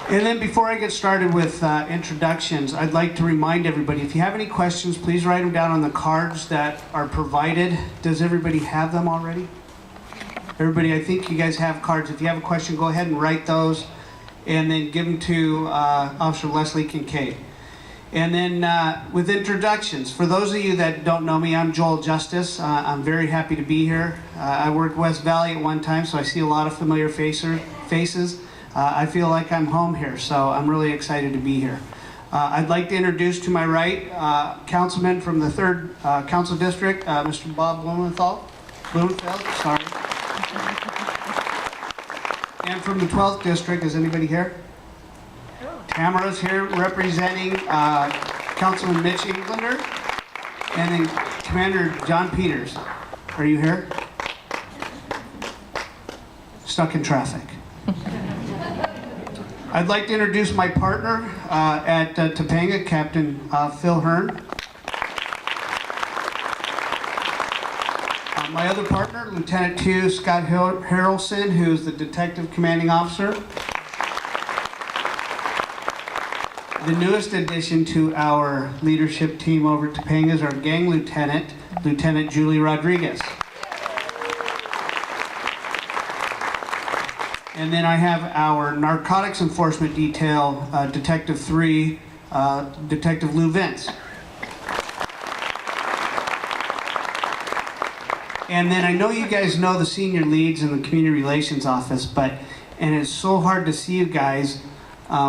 And then before I get started with introductions, I'd like to remind everybody, if you have any questions, please write them down on the cards that are provided. Does everybody have them already? Everybody, I think you guys have cards. If you have a question, go ahead and write those and then give them to Officer Leslie Kincaid. And then with introductions, for those of you that don't know me, I'm Joel Justice. I'm very happy to be here. I worked West Valley at one time, so I see a lot of familiar faces. I feel like I'm home here, so I'm really excited to be here. I'd like to introduce to my right, Councilman from the 3rd Council District, Mr. Bob Blumenfeld, sorry. And from the 12th District, is anybody here? Tamara's here representing Councilman Mitch Englander, and then Commander John Peters. Are you here? Stuck in traffic. I'd like to introduce my partner at Topanga, Captain Phil Hearn. My other partner, Lieutenant 2 Scott Harrelson, who is the Detective Commanding Officer. The newest addition to our leadership team over at Topanga is our gang lieutenant, Lieutenant Julie Rodriguez. And then I have our narcotics enforcement detail, Detective 3, Detective Lou Vince. And then I know you guys know the senior leads in the community relations office, and it's so hard to see you guys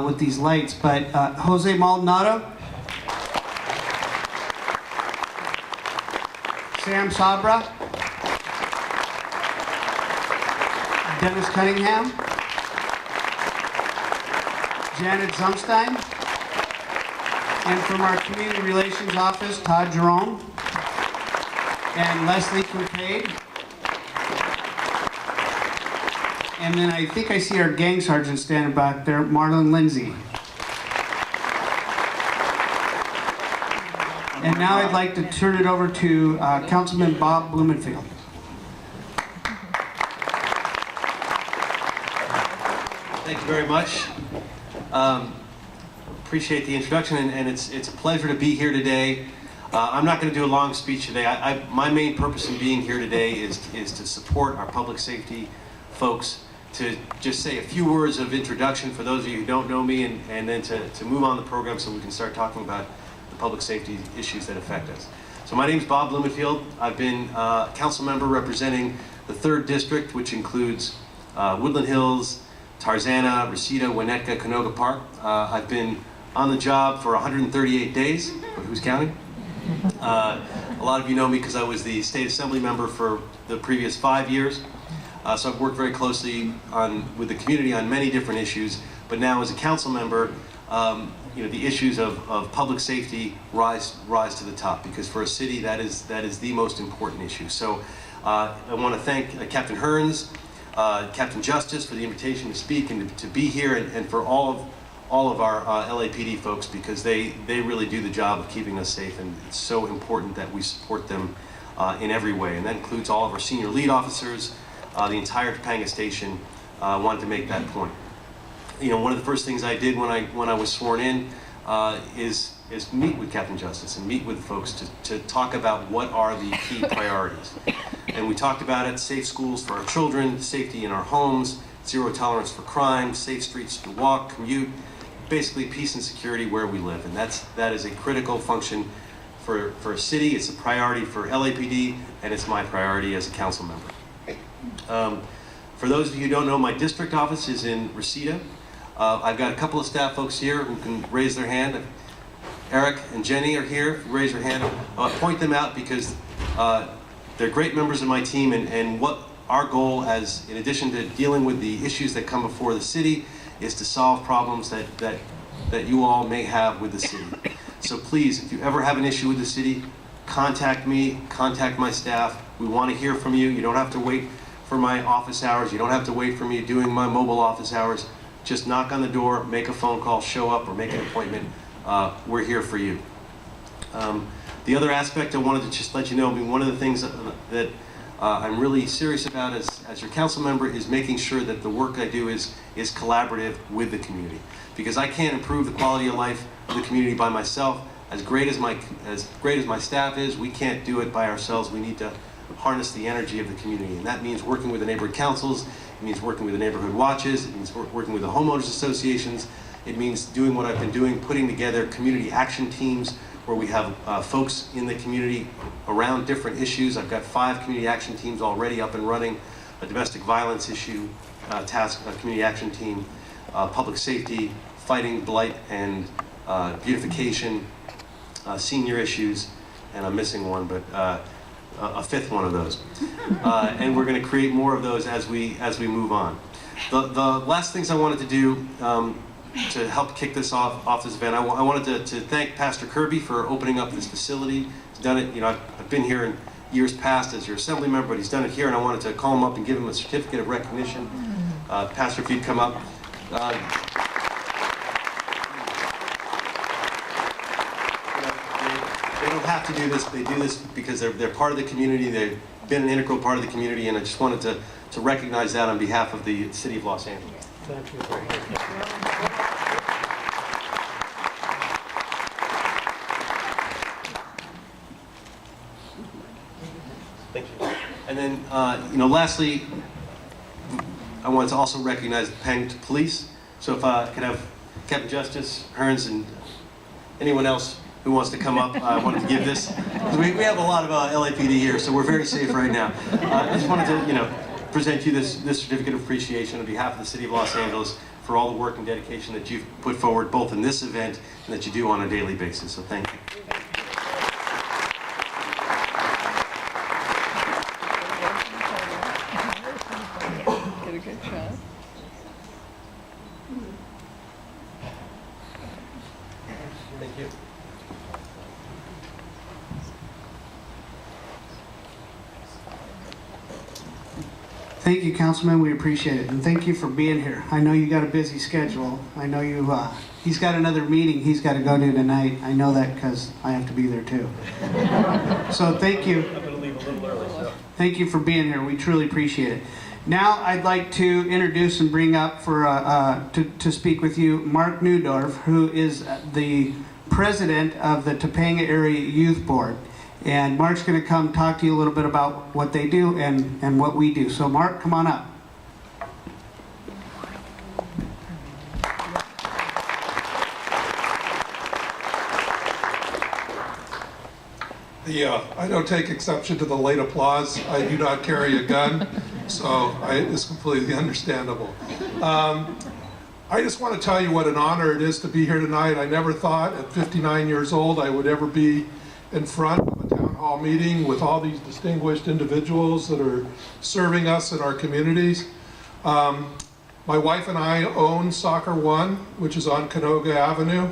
with these lights, but Jose Maldonado, Sam Sabra, Dennis Cunningham, Janet Zumstein, and from our community relations office, Todd Jerome, and Leslie Kincaid. And then I think I see our gang sergeant standing back there, Marlon Lindsay. And now I'd like to turn it over to Councilman Bob Blumenfeld. Thank you very much. Appreciate the introduction, and it's a pleasure to be here today. I'm not going to do a long speech today. My main purpose in being here today is to support our public safety folks, to just say a few words of introduction for those of you who don't know me, and then to move on the program so we can start talking about the public safety issues that affect us. So my name is Bob Blumenfeld. I've been a council member representing the 3rd District, which includes Woodland Hills, Tarzana, Reseda, Winnetka, Canoga Park. I've been on the job for 138 days, but who's counting? A lot of you know me because I was the state assembly member for the previous 5 years. So I've worked very closely with the community on many different issues, but now as a council member, the issues of public safety rise to the top, because for a city that is the most important issue. So I want to thank Captain Hearns, Captain Justice for the invitation to speak and to be here, and for all of our LAPD folks, because they really do the job of keeping us safe, and it's so important that we support them in every way. And that includes all of our senior lead officers, the entire Topanga station. Wanted to make that point. One of the first things I did when I was sworn in is meet with Captain Justice and meet with folks to talk about what are the key priorities. And we talked about it: safe schools for our children, safety in our homes, zero tolerance for crime, safe streets to walk, commute, basically peace and security where we live. And that is a critical function for a city. It's a priority for LAPD, and it's my priority as a council member. For those of you who don't know, my district office is in Reseda. I've got a couple of staff folks here who can raise their hand. Eric and Jenny are here. Raise your hand. I'll point them out because they're great members of my team, and what our goal, as in addition to dealing with the issues that come before the city, is to solve problems that you all may have with the city. So please, if you ever have an issue with the city, contact me, contact my staff. We want to hear from you. You don't have to wait for my office hours. You don't have to wait for me doing my mobile office hours. Just knock on the door, make a phone call, show up, or make an appointment. We're here for you. The other aspect I wanted to just let you know, one of the things that I'm really serious about as your council member is making sure that the work I do is collaborative with the community. Because I can't improve the quality of life of the community by myself. As great as my staff is, we can't do it by ourselves. We need to harness the energy of the community. And that means working with the neighborhood councils, it means working with the neighborhood watches, it means working with the homeowners associations, it means doing what I've been doing, putting together community action teams where we have folks in the community around different issues. I've got 5 community action teams already up and running, a domestic violence issue task, a community action team, public safety, fighting blight and beautification, senior issues, and I'm missing one, but a 5th one of those. And we're going to create more of those as we move on. The last things I wanted to do to help kick this off this event, I wanted to thank Pastor Kirby for opening up this facility. He's done it, you know, I've been here in years past as your assembly member, but he's done it here, and I wanted to call him up and give him a certificate of recognition. Pastor, if you'd come up. They don't have to do this. They do this because they're part of the community. They've been an integral part of the community, and I just wanted to recognize that on behalf of the City of Los Angeles. Thank you. Thank you. And then, you know, lastly, I wanted to also recognize the Penn Police. So if I could have Captain Justice, Hearns, and anyone else who wants to come up, I wanted to give this. We have a lot of LAPD here, so we're very safe right now. I just wanted to, you know, present you this certificate of appreciation on behalf of the City of Los Angeles for all the work and dedication that you've put forward, both in this event and that you do on a daily basis. So thank you. Get a good shot. Thank you. Thank you, Councilman. We appreciate it. And thank you for being here. I know you got a busy schedule. I know he's got another meeting he's got to go to tonight. I know that because I have to be there too. So thank you. I'm going to leave a little early, so. Thank you for being here. We truly appreciate it. Now I'd like to introduce and bring up for to speak with you Mark Neudorf, who is the president of the Topanga Area Youth Board. And Mark's going to come talk to you a little bit about what they do and what we do. So Mark, come on up. I don't take exception to the late applause. I do not carry a gun, so it's completely understandable. I just want to tell you what an honor it is to be here tonight. I never thought at 59 years old I would ever be in front of a town hall meeting with all these distinguished individuals that are serving us in our communities. My wife and I own Soccer One, which is on Canoga Avenue.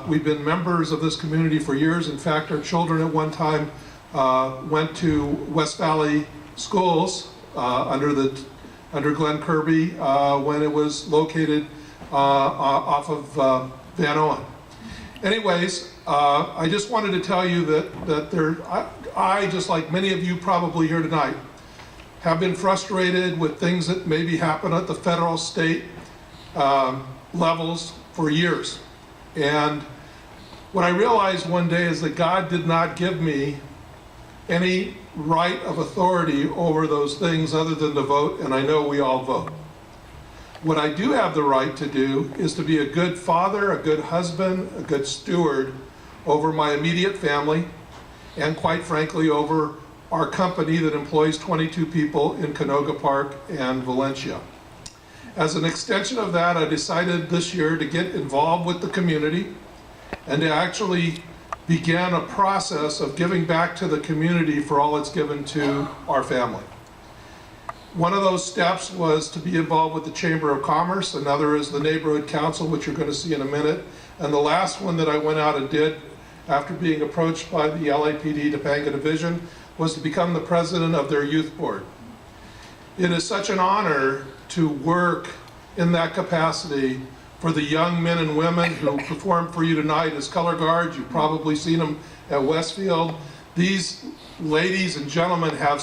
We've been members of this community for years. In fact, our children at one time went to West Valley schools under Glenn Kirby when it was located off of Van Owen. Anyways, I just wanted to tell you that I, just like many of you probably here tonight, have been frustrated with things that maybe happen at the federal, state levels for years. And what I realized one day is that God did not give me any right of authority over those things other than to vote, and I know we all vote. What I do have the right to do is to be a good father, a good husband, a good steward over my immediate family, and quite frankly over our company that employs 22 people in Canoga Park and Valencia. As an extension of that, I decided this year to get involved with the community and to actually begin a process of giving back to the community for all it's given to our family. One of those steps was to be involved with the Chamber of Commerce. Another is the Neighborhood Council, which you're going to see in a minute. And the last one that I went out and did after being approached by the LAPD Topanga Division was to become the president of their youth board. It is such an honor to work in that capacity for the young men and women who perform for you tonight as color guards. You've probably seen them at Westfield. These ladies and gentlemen have